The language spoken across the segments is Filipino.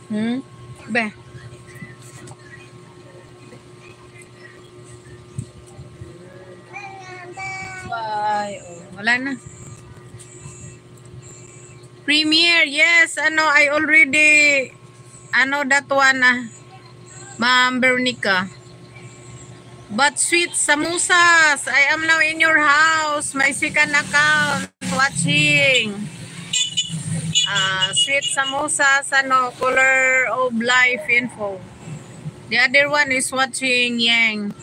Be. Bye. Oh, wala na. Premiere, yes. I already, that one, Ma'am Veronica. But sweet samosas, I am now in your house. My second account watching. Sweet samosas, color of life info. The other one is watching Yang.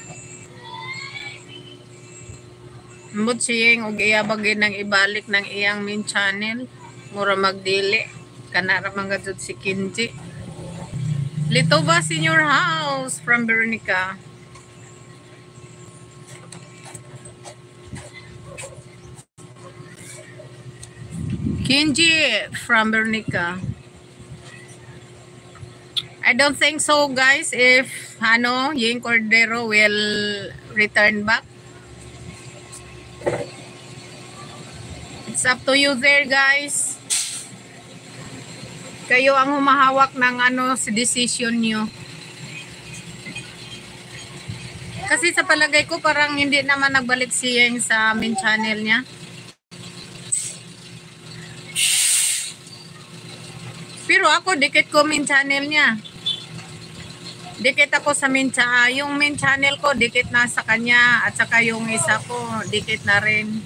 Mbot siyang og iyabagin ng ibalik ng iyang main channel. Mura magdili. Kanara mga jud si Kinji. Litobas in your house from Veronica. Kinji from Veronica. I don't think so, guys, if Ying Cordero will return back. It's up to you there, guys. Kayo ang humahawak ng sa decision nyo. Kasi sa palagay ko parang hindi naman nagbalik si Yeng sa main channel niya. Pero ako dikit ko main channel niya. Dikit ako sa yung main channel ko dikit na sa kanya at saka yung isa ko dikit na rin.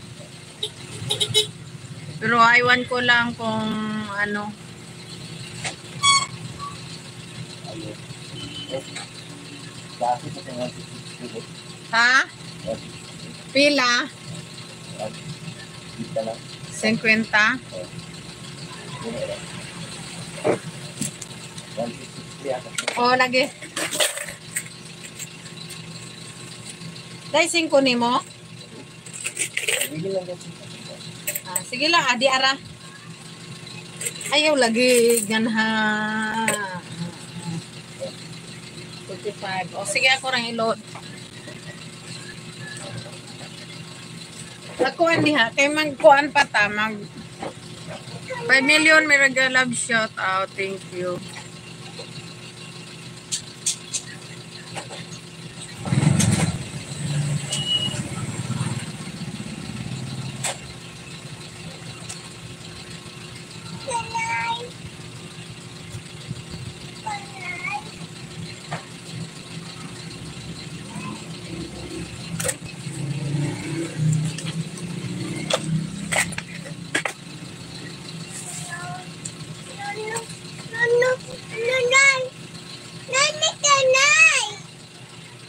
Pero iwan ko lang kung Ha? Pila? 50? Oh, lagi. Dahil 5 ni mo? Sige lang, adi ara. Ayaw lagi ganha. 45. O sige ako rang ilod. Nakuan diha kay magkuan pa ta mag 5 million Miraga Love shout out. Thank you.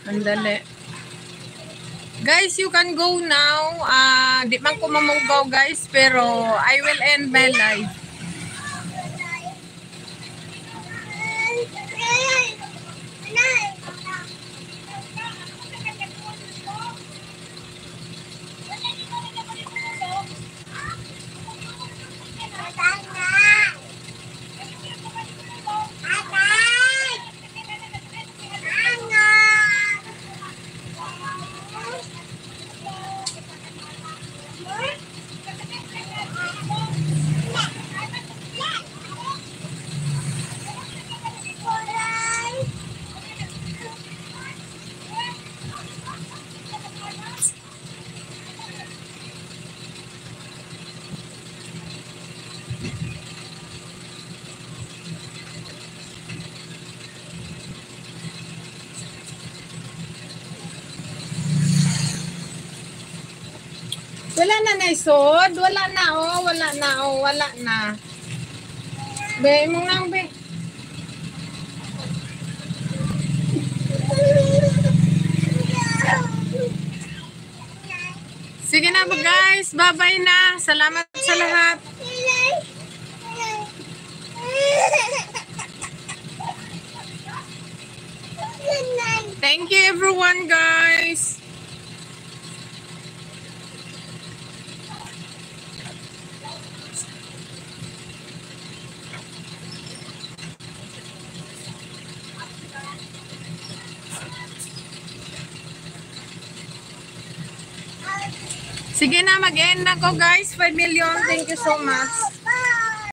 Andali. Guys, you can go now. Di man ko mamugaw, guys, pero I will end my live. Wala na naisod. Wala na, oh. Wala na, oh. Wala na. Be, mo lang, be. Sige na, guys. Bye-bye na. Salamat sa lahat. Thank you, everyone, guys. Sige na, mag-end na ko, guys. 5 million. Thank you so much.